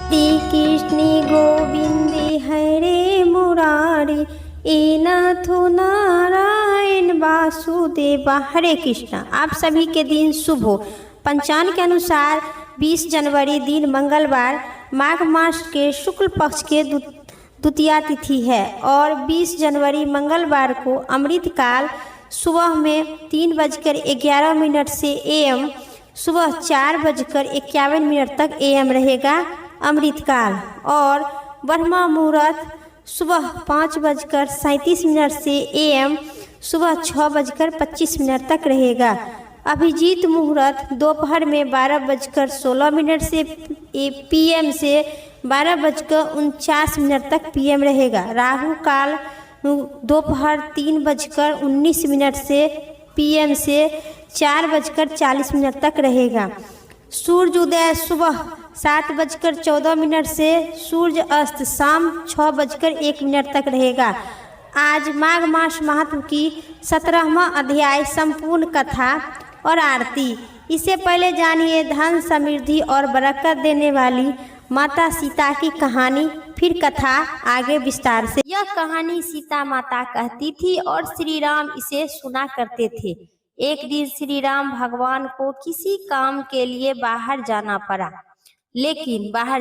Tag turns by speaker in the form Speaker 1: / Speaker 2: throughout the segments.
Speaker 1: श्री कृष्ण गोविंदे हरे मुरारी ए नाथो नारायण वासुदेवा। हरे कृष्णा। आप सभी के दिन शुभ हो। पंचांग के अनुसार 20 जनवरी दिन मंगलवार माघ मास के शुक्ल पक्ष के द्वितीया तिथि है और 20 जनवरी मंगलवार को अमृत काल सुबह में 3:11 से एम सुबह 4:51 तक एम रहेगा अमृतकाल और ब्रह्मा मुहूर्त सुबह 5:37 से एम सुबह 6:25 तक रहेगा। अभिजीत मुहूर्त दोपहर में 12:16 से पीएम से 12:49 तक पीएम रहेगा। राहु काल दोपहर 3:19 से पीएम से 4:40 तक रहेगा। सूर्योदय सुबह 7:14 से सूर्य अस्त शाम 6:01 तक रहेगा। आज माघ मास महात्म की 17वां अध्याय संपूर्ण कथा और आरती। इससे पहले जानिए धन समृद्धि और बरकत देने वाली माता सीता की कहानी, फिर कथा आगे विस्तार से। यह कहानी सीता माता कहती थी और श्री राम इसे सुना करते थे। एक दिन श्री राम भगवान को किसी काम के लिए बाहर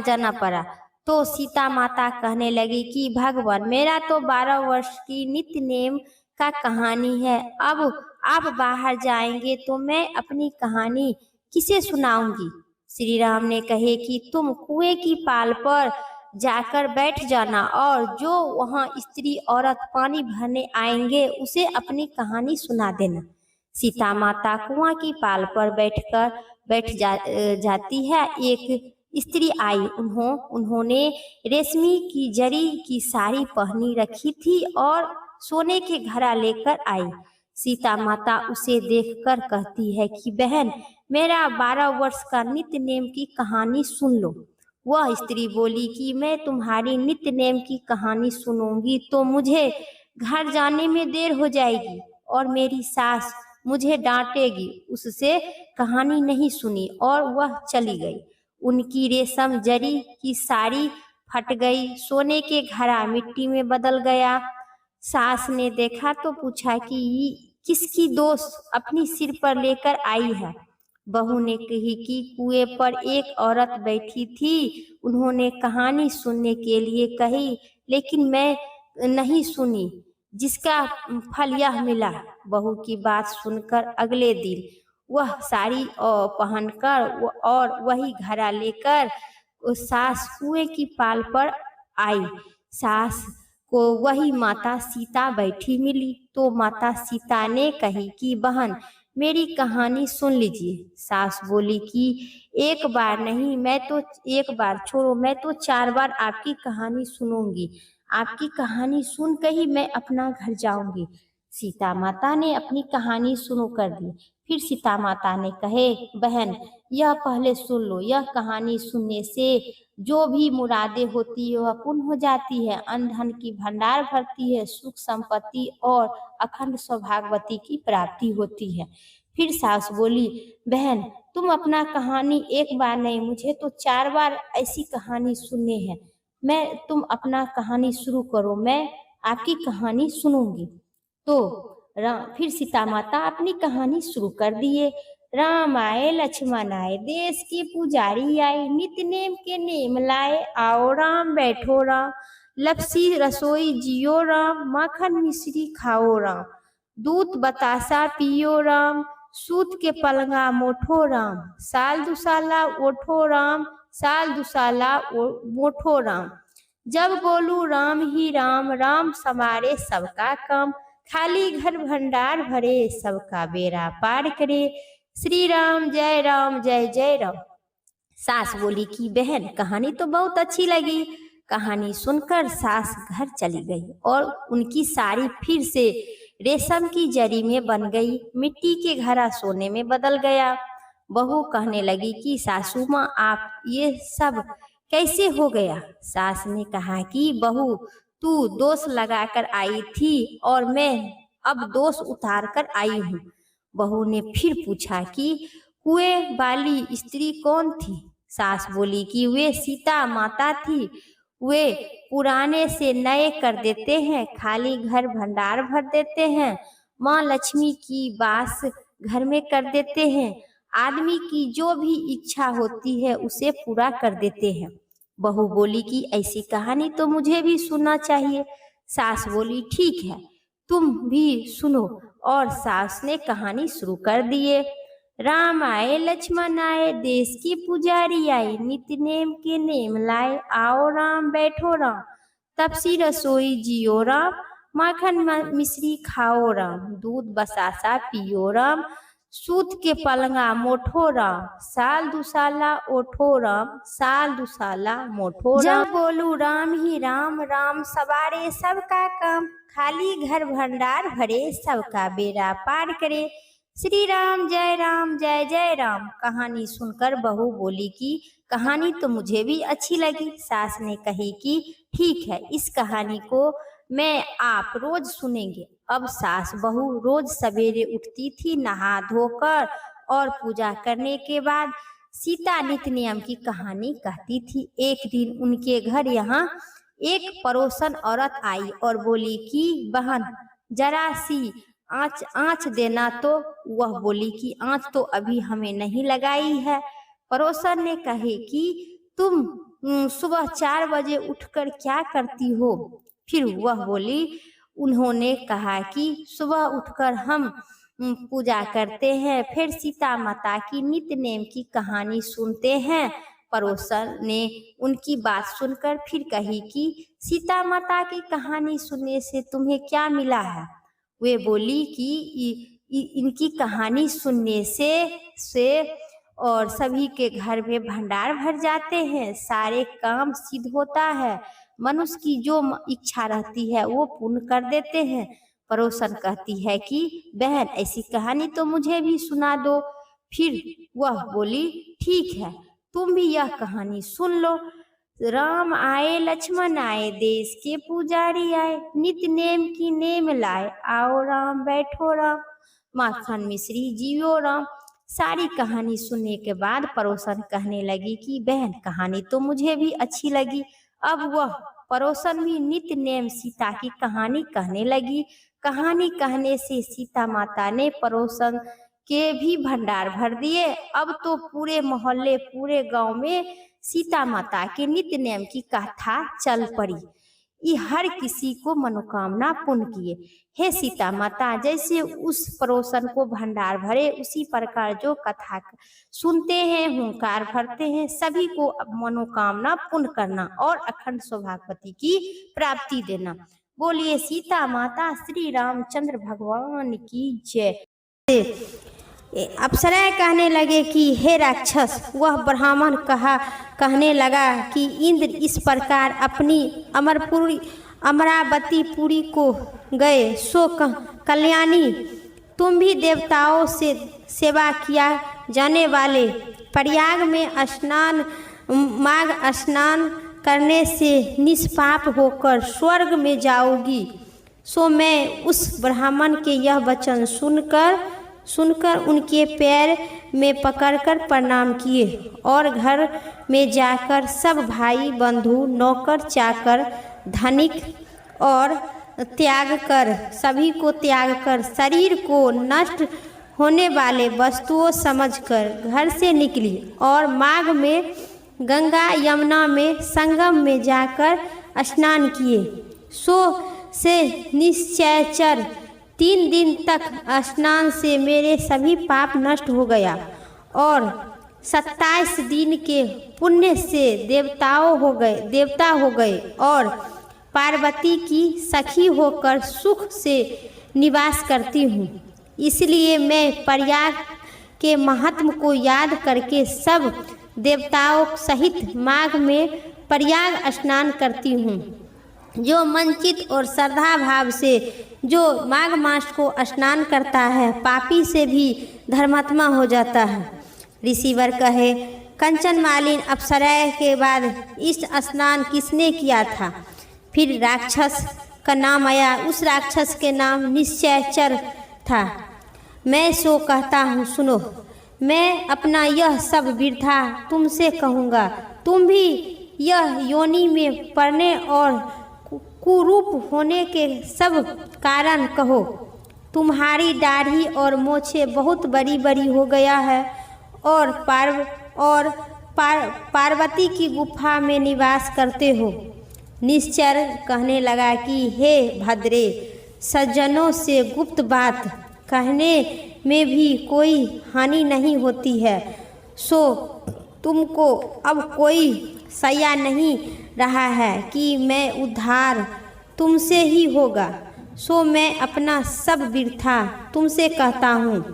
Speaker 1: जाना पड़ा तो सीता माता कहने लगी कि भगवान मेरा तो 12 वर्ष की नित्य नेम का कहानी है। अब आप बाहर जाएंगे तो मैं अपनी कहानी किसे सुनाऊंगी। श्री राम ने कहे कि तुम कुएं की पाल पर जाकर बैठ जाना और जो वहां स्त्री औरत पानी भरने आएंगे उसे अपनी कहानी सुना देना। सीता माता कुआं की पाल पर बैठ जाती है। एक स्त्री आई। उन्होंने रेशमी की जरी की साड़ी पहनी रखी थी और सोने के घड़ा लेकर आई। सीता माता उसे देखकर कहती है कि बहन मेरा 12 वर्ष का नित्य नेम की कहानी सुन लो। वह स्त्री बोली कि मैं तुम्हारी नित्य नेम की कहानी सुनूंगी तो मुझे घर जाने में देर हो जाएगी और मेरी सास मुझे डांटेगी। उससे कहानी नहीं सुनी और वह चली गई। उनकी रेशम जरी की साड़ी फट गई, सोने के घड़ा मिट्टी में बदल गया। सास ने देखा तो पूछा कि किसकी दोस्त अपनी सिर पर लेकर आई है। बहू ने कही कि कुएं पर एक औरत बैठी थी, उन्होंने कहानी सुनने के लिए कही लेकिन मैं नहीं सुनी, जिसका फल यह मिला। बहू की बात सुनकर अगले दिन वह साड़ी पहनकर और वही घड़ा लेकर सास कुएं की पाल पर आई। सास को वही माता सीता बैठी मिली तो माता सीता ने कही कि बहन मेरी कहानी सुन लीजिए। सास बोली कि एक बार नहीं, एक बार छोड़ो, मैं तो 4 बार आपकी कहानी सुनूंगी। आपकी कहानी सुनकर ही मैं अपना घर जाऊंगी। सीता माता ने अपनी कहानी शुरू कर दी। फिर सीता माता ने कहे बहन यह पहले सुन लो। यह कहानी सुनने से जो भी मुरादें होती है वह पूर्ण हो जाती है। अन्न धन की भंडार भरती है, सुख संपत्ति और अखंड सौभाग्यवती की प्राप्ति होती है। फिर सास बोली बहन तुम अपना कहानी एक बार नहीं, मुझे तो 4 बार ऐसी कहानी सुनने हैं। तुम अपना कहानी शुरू करो, मैं आपकी कहानी सुनूंगी। तो फिर सीता माता अपनी कहानी शुरू कर दिए। राम आए लक्ष्मण आए, देश के पुजारी आए, नित्य नेम के नेम लाए। आओ राम बैठो राम, लपसी रसोई जियो राम, माखन मिश्री खाओ राम, दूध बतासा पियो राम, सूत के पलंगा मोठो राम, साल दुसाला ओठो राम, साल दुसाला मोठो राम। जब बोलू राम ही राम, राम समारे सबका काम, खाली घर भंडार भरे, सबका बेड़ा पार करे। श्री राम जय जय राम। सास बोली कि बहन कहानी तो बहुत अच्छी लगी। कहानी सुनकर सास घर चली गई और उनकी साड़ी फिर से रेशम की जरी में बन गई, मिट्टी के घड़ा सोने में बदल गया। बहू कहने लगी कि सासू माँ आप ये सब कैसे हो गया। सास ने कहा कि बहू तू दोष लगाकर आई थी और मैं अब दोष उतार कर आई हूँ। बहू ने फिर पूछा कि कुएं वाली स्त्री कौन थी। सास बोली कि वे सीता माता थी, वे पुराने से नए कर देते हैं, खाली घर भंडार भर देते हैं, माँ लक्ष्मी की बास घर में कर देते हैं, आदमी की जो भी इच्छा होती है उसे पूरा कर देते हैं। बहू बोली कि ऐसी कहानी तो मुझे भी सुनना चाहिए। सास बोली ठीक है, तुम भी सुनो। और सास ने कहानी शुरू कर दिए। राम आए लक्ष्मण आए, देश की पुजारी आए, नित्य नेम के नेम लाए, आओ राम बैठो राम, तपसी रसोई जियो राम, माखन मिश्री खाओ राम, दूध बसासा पियो राम, सूत के पलंगा मोठो राम, साल दुसाला ओठो राम, साल दुसाला मोठो राम। जब बोलू राम ही राम, राम सवारे सबका काम, खाली घर भंडार भरे, सबका बेड़ा पार करे, श्री राम जय जय राम। कहानी सुनकर बहू बोली कि कहानी तो मुझे भी अच्छी लगी। सास ने कही कि ठीक है, इस कहानी को मैं आप रोज सुनेंगे। अब सास बहू रोज सवेरे उठती थी, नहा धोकर और पूजा करने के बाद सीता नित्य नियम की कहानी कहती थी। एक दिन उनके घर यहाँ एक पड़ोसन औरत आई और बोली कि बहन जरा सी आँच देना। तो वह बोली कि आँच तो अभी हमें नहीं लगाई है। पड़ोसन ने कहे कि तुम सुबह 4 बजे उठकर क्या करती हो? फिर वह बोली, उन्होंने कहा कि सुबह उठकर हम पूजा करते हैं, फिर सीता माता की नित्य नेम की कहानी सुनते हैं। पड़ोसन ने उनकी बात सुनकर फिर कही कि सीता माता की कहानी सुनने से तुम्हें क्या मिला है? वे बोली कि इनकी कहानी सुनने से और सभी के घर में भंडार भर जाते हैं, सारे काम सिद्ध होता है, मनुष्य की जो इच्छा रहती है वो पूर्ण कर देते हैं। पड़ोसन कहती है कि बहन ऐसी कहानी तो मुझे भी सुना दो। फिर वह बोली ठीक है, तुम भी यह कहानी सुन लो। राम आए लक्ष्मण आए, देश के पुजारी आए, नित्य नेम की नेम लाए, आओ राम बैठो राम, माखन मिश्री जियो राम। सारी कहानी सुनने के बाद पड़ोसन कहने लगी कि बहन कहानी तो मुझे भी अच्छी लगी। अब वह पड़ोसन भी नित्य नेम सीता की कहानी कहने लगी। कहानी कहने से सीता माता ने पड़ोसन के भी भंडार भर दिए। अब तो पूरे मोहल्ले पूरे गांव में सीता माता के नित्य नेम की कथा चल पड़ी। ये हर किसी को मनोकामना पूर्ण किए। हे सीता माता, जैसे उस पड़ोसन को भंडार भरे उसी प्रकार जो कथा सुनते हैं, हुंकार भरते हैं, सभी को मनोकामना पूर्ण करना और अखंड सौभाग्यवती की प्राप्ति देना। बोलिए सीता माता श्री रामचंद्र भगवान की जय। अप्सराएं कहने लगे कि हे राक्षस, वह ब्राह्मण कहने लगा कि इंद्र इस प्रकार अपनी अमरावती पुरी को गए सो कल्याणी, तुम भी देवताओं से सेवा किया जाने वाले प्रयाग में माघ स्नान करने से निष्पाप होकर स्वर्ग में जाओगी। सो मैं उस ब्राह्मण के यह वचन सुनकर उनके पैर में पकड़कर प्रणाम किए और घर में जाकर सब भाई बंधु नौकर चाकर धनिक और सभी को त्याग कर शरीर को नष्ट होने वाले वस्तुओं समझकर घर से निकली और माघ में गंगा यमुना में संगम में जाकर स्नान किए। सो से निश्चयचर 3 दिन तक स्नान से मेरे सभी पाप नष्ट हो गया और 27 दिन के पुण्य से देवता हो गए और पार्वती की सखी होकर सुख से निवास करती हूँ। इसलिए मैं प्रयाग के महात्म को याद करके सब देवताओं सहित माघ में प्रयाग स्नान करती हूँ। जो मनचित और श्रद्धा भाव से जो माघ मास को स्नान करता है, पापी से भी धर्मात्मा हो जाता है। ऋषिवर कहे, कंचन मालिन अप्सराएं के बाद इस स्नान किसने किया था? फिर राक्षस का नाम आया। उस राक्षस के नाम निश्चयचर था। मैं सो कहता हूँ सुनो। मैं अपना यह सब वृथा तुमसे कहूँगा। तुम भी यह योनि में पड़ने और कुरूप होने के सब कारण कहो। तुम्हारी दाढ़ी और मोछें बहुत बड़ी बड़ी हो गया है और पार्वती की गुफा में निवास करते हो। निश्चर कहने लगा कि हे भद्रे, सज्जनों से गुप्त बात कहने में भी कोई हानि नहीं होती है। सो तुमको अब कोई सया नहीं रहा है कि मैं उद्धार तुमसे ही होगा। सो मैं अपना सब वृथा तुमसे कहता हूँ।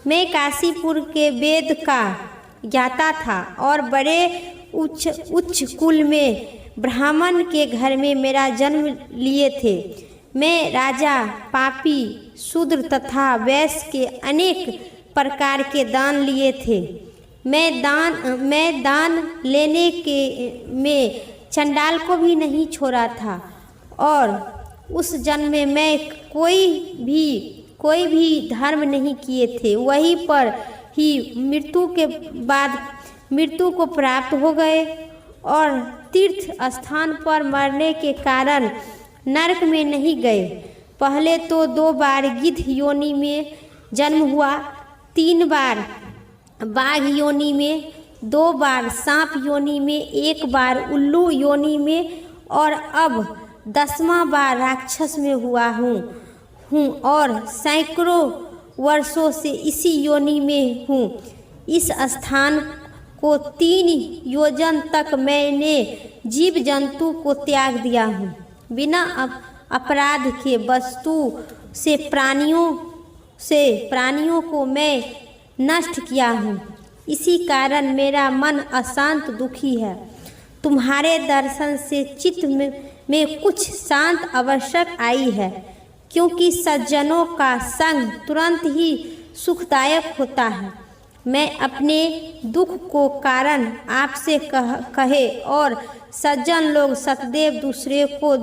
Speaker 1: मैं काशीपुर के वेद का ज्ञाता था और बड़े उच्च कुल में ब्राह्मण के घर में मेरा जन्म लिए थे। मैं राजा, पापी, शूद्र तथा वैश्य के अनेक प्रकार के दान लिए थे। मैं दान लेने के में चंडाल को भी नहीं छोड़ा था और उस जन्म में मैं कोई भी धर्म नहीं किए थे। वहीं पर ही मृत्यु के बाद मृत्यु को प्राप्त हो गए और तीर्थ स्थान पर मरने के कारण नरक में नहीं गए। पहले तो 2 बार गिद्ध योनि में जन्म हुआ, 3 बार बाघ योनि में, 2 बार सांप योनि में, 1 बार उल्लू योनि में और अब 10वां बार राक्षस में हुआ हूँ और सैकड़ों वर्षों से इसी योनि में हूँ। इस स्थान को 3 योजन तक मैंने जीव जंतु को त्याग दिया हूँ। बिना अपराध के वस्तु से प्राणियों को मैं नष्ट किया हूँ। इसी कारण मेरा मन अशांत दुखी है। तुम्हारे दर्शन से चित्त में कुछ शांत आवश्यक आई है, क्योंकि सज्जनों का संग तुरंत ही सुखदायक होता है। मैं अपने दुख को कारण आपसे कहे और सज्जन लोग सतदेव दूसरे को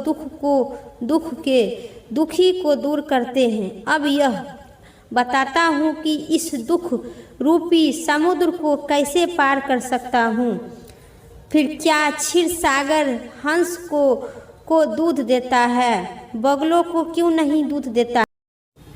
Speaker 1: दुखी को दूर करते हैं। अब यह बताता हूँ कि इस दुख रूपी समुद्र को कैसे पार कर सकता हूँ। फिर क्या क्षीर सागर हंस को दूध देता है, बगलों को क्यों नहीं दूध देता।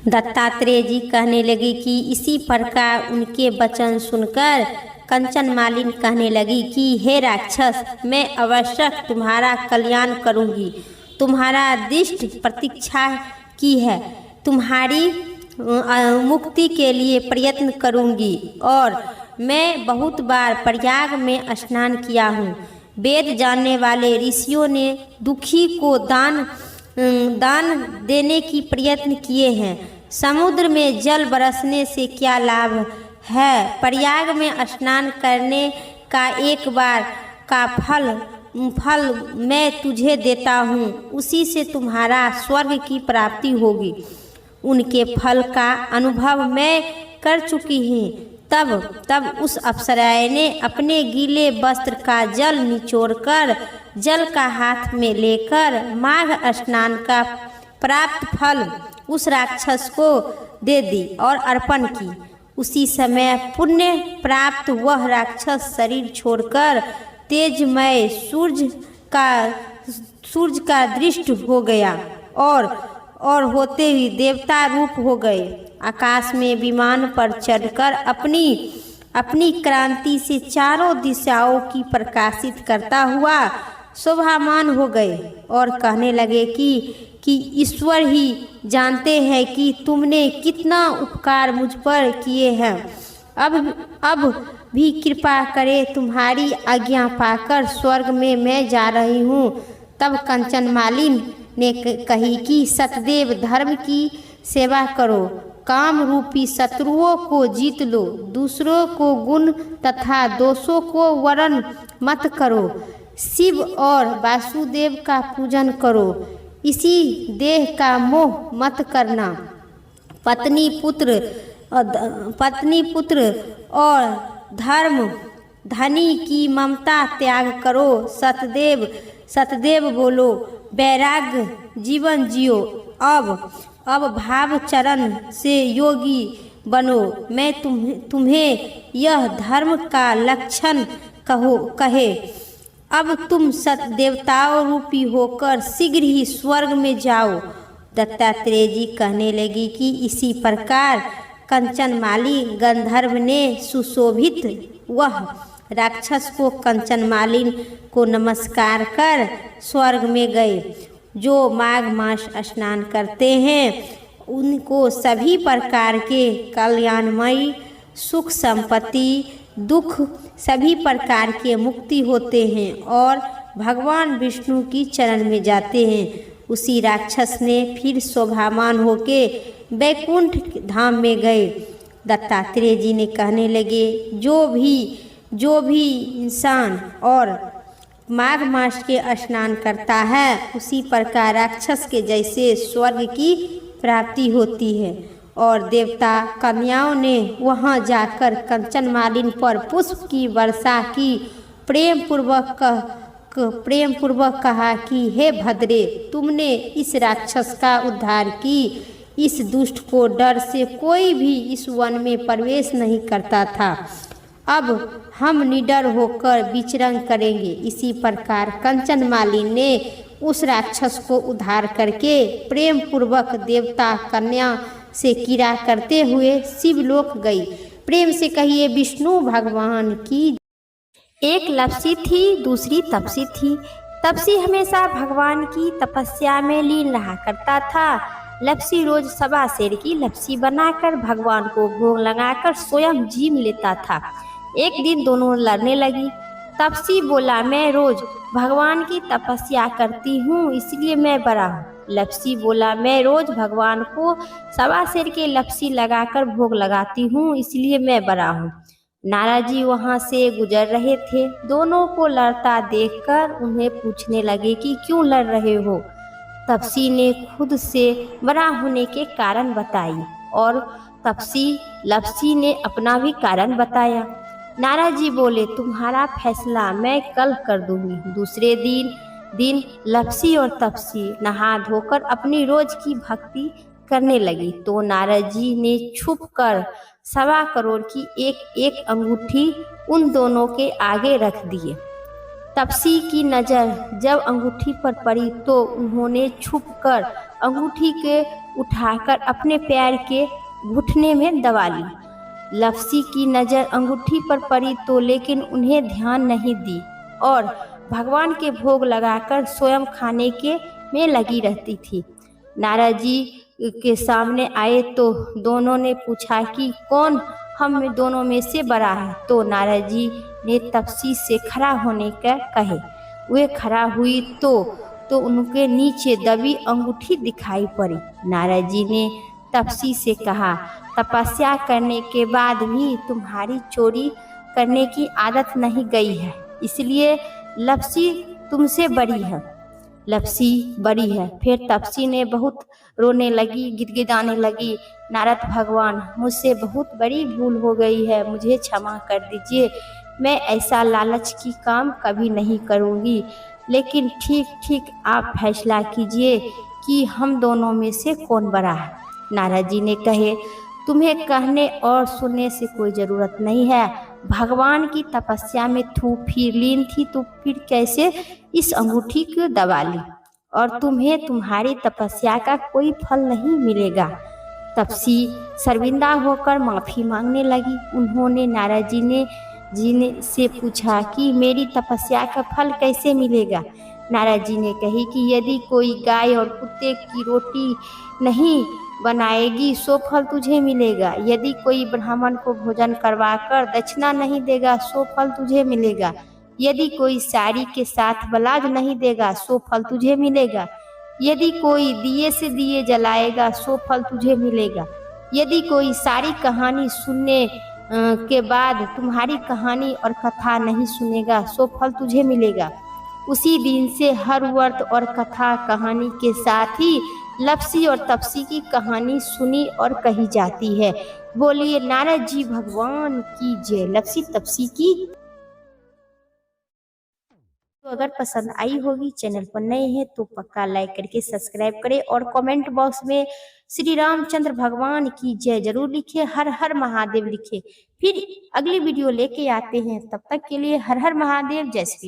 Speaker 1: दत्तात्रेय जी कहने लगे कि इसी प्रकार उनके वचन सुनकर कंचन मालिनी कहने लगी कि हे राक्षस, मैं अवश्य तुम्हारा कल्याण करूंगी। तुम्हारा दृष्ट प्रतीक्षा की है, तुम्हारी मुक्ति के लिए प्रयत्न करूंगी। और मैं बहुत बार प्रयाग में स्नान किया हूँ। वेद जानने वाले ऋषियों ने दुखी को दान देने की प्रयत्न किए हैं। समुद्र में जल बरसने से क्या लाभ है। प्रयाग में स्नान करने का एक बार का फल मैं तुझे देता हूँ, उसी से तुम्हारा स्वर्ग की प्राप्ति होगी। उनके फल का अनुभव मैं कर चुकी हूँ। तब उस अप्सराएँ ने अपने गीले वस्त्र का जल निचोड़कर जल का हाथ में लेकर माघ स्नान का प्राप्त फल उस राक्षस को दे दी और अर्पण की। उसी समय पुण्य प्राप्त वह राक्षस शरीर छोड़कर तेजमय सूर्य का दृष्ट हो गया और होते ही देवता रूप हो गए। आकाश में विमान पर चढ़कर अपनी क्रांति से चारों दिशाओं की प्रकाशित करता हुआ शोभामान हो गए और कहने लगे कि ईश्वर ही जानते हैं कि तुमने कितना उपकार मुझ पर किए हैं। अब भी कृपा करे, तुम्हारी आज्ञा पाकर स्वर्ग में मैं जा रही हूँ। तब कंचन मालिनी ने कही कि सतदेव, धर्म की सेवा करो, काम रूपी शत्रुओं को जीत लो, दूसरों को गुण तथा दोषों को वर्ण मत करो, शिव और वासुदेव का पूजन करो, इसी देह का मोह मत करना, पत्नी पुत्र और धनी की ममता त्याग करो, सतदेव बोलो, वैराग्य जीवन जियो। अब भाव चरण से योगी बनो। मैं तुम्हें यह धर्म का लक्षण कहे। अब तुम सत देवताओं रूपी होकर शीघ्र ही स्वर्ग में जाओ। दत्तात्रेय जी कहने लगी कि इसी प्रकार कंचनमाली गंधर्व ने सुशोभित वह राक्षस को कंचनमालिन को नमस्कार कर स्वर्ग में गए। जो माघ मास स्नान करते हैं उनको सभी प्रकार के कल्याणमयी सुख संपत्ति दुख सभी प्रकार के मुक्ति होते हैं और भगवान विष्णु की चरण में जाते हैं। उसी राक्षस ने फिर शोभामान होके वैकुंठ धाम में गए। दत्तात्रेय जी ने कहने लगे जो भी इंसान और माघ मास के स्नान करता है उसी प्रकार राक्षस के जैसे स्वर्ग की प्राप्ति होती है। और देवता कन्याओं ने वहां जाकर कंचनमालिन पर पुष्प की वर्षा की। प्रेम पूर्वक कहा कि हे भद्रे, तुमने इस राक्षस का उद्धार की। इस दुष्ट को डर से कोई भी इस वन में प्रवेश नहीं करता था। अब हम निडर होकर विचरण करेंगे। इसी प्रकार कंचनमालिन ने उस राक्षस को उद्धार करके प्रेम पूर्वक देवता कन्या से क्रीड़ा करते हुए शिवलोक गई। प्रेम से कहिए विष्णु भगवान की। एक लप्सी थी, दूसरी तपसी थी। तपसी हमेशा भगवान की तपस्या में लीन रहा करता था। लप्सी रोज सवा सेर की लप्सी बनाकर भगवान को भोग लगाकर स्वयं जीम लेता था। एक दिन दोनों लड़ने लगी। तपसी बोला, मैं रोज भगवान की तपस्या करती हूँ इसलिए मैं बड़ा हूँ। लप्सी बोला, मैं रोज भगवान को सवा सेर के लप्सी लगाकर भोग लगाती हूँ इसलिए मैं बड़ा हूँ। नारद जी वहाँ से गुजर रहे थे। दोनों को लड़ता देखकर उन्हें पूछने लगे कि क्यों लड़ रहे हो। तपसी ने खुद से बड़ा होने के कारण बताई और लप्सी ने अपना भी कारण बताया। नारद जी बोले, तुम्हारा फैसला मैं कल कर दूंगी। दूसरे दिन लप्सी और तपसी नहा धोकर अपनी रोज की भक्ति करने लगी तो नारद जी ने छुपकर 1.25 करोड़ की एक अंगूठी उन दोनों के आगे रख दिए। तपसी की नज़र जब अंगूठी पर पड़ी तो उन्होंने छुपकर अंगूठी के उठाकर अपने पैर के घुटने में दबा ली। लप्सी की नज़र अंगूठी पर पड़ी तो लेकिन उन्हें ध्यान नहीं दी और भगवान के भोग लगाकर स्वयं खाने में लगी रहती थी। नारद जी के सामने आए तो दोनों ने पूछा कि कौन हम दोनों में से बड़ा है। तो नारद जी ने तपसी से खड़ा होने का कहे। वे खड़ा हुई तो उनके नीचे दबी अंगूठी दिखाई पड़ी। नारद जी ने तपसी से कहा, तपस्या करने के बाद भी तुम्हारी चोरी करने की आदत नहीं गई है, इसलिए लप्सी तुमसे बड़ी है। लप्सी बड़ी है। फिर तपसी ने बहुत रोने लगी, गिड़गिड़ाने लगी। नारद भगवान, मुझसे बहुत बड़ी भूल हो गई है, मुझे क्षमा कर दीजिए। मैं ऐसा लालच की काम कभी नहीं करूँगी, लेकिन ठीक आप फैसला कीजिए कि हम दोनों में से कौन बड़ा है। नारद जी ने कहे, तुम्हें कहने और सुनने से कोई ज़रूरत नहीं है। भगवान की तपस्या में फिर लीन थी तो फिर कैसे इस अंगूठी को दबा ली और तुम्हें तुम्हारी तपस्या का कोई फल नहीं मिलेगा। तपसी शर्मिंदा होकर माफ़ी मांगने लगी। उन्होंने नारद जी ने से पूछा कि मेरी तपस्या का फल कैसे मिलेगा। नारद जी ने कही कि यदि कोई गाय और कुत्ते की रोटी नहीं बनाएगी सो फल तुझे मिलेगा। यदि कोई ब्राह्मण को भोजन करवाकर दक्षिणा नहीं देगा सो फल तुझे मिलेगा। यदि कोई साड़ी के साथ ब्लाउज नहीं देगा सो फल तुझे मिलेगा। यदि कोई दिए से दिए जलाएगा सो फल तुझे मिलेगा। यदि कोई सारी कहानी सुनने के बाद तुम्हारी कहानी और कथा नहीं सुनेगा सो फल तुझे मिलेगा। उसी दिन से हर व्रत और कथा कहानी के साथ ही लप्सी और तपसी की कहानी सुनी और कही जाती है। बोलिए नारद जी भगवान की जय। लप्सी तपसी की तो अगर पसंद आई होगी, चैनल पर नए हैं तो पक्का लाइक करके सब्सक्राइब करें और कमेंट बॉक्स में श्री रामचंद्र भगवान की जय जरूर लिखे, हर हर महादेव लिखे। फिर अगली वीडियो लेके आते हैं, तब तक के लिए हर हर महादेव, जय श्री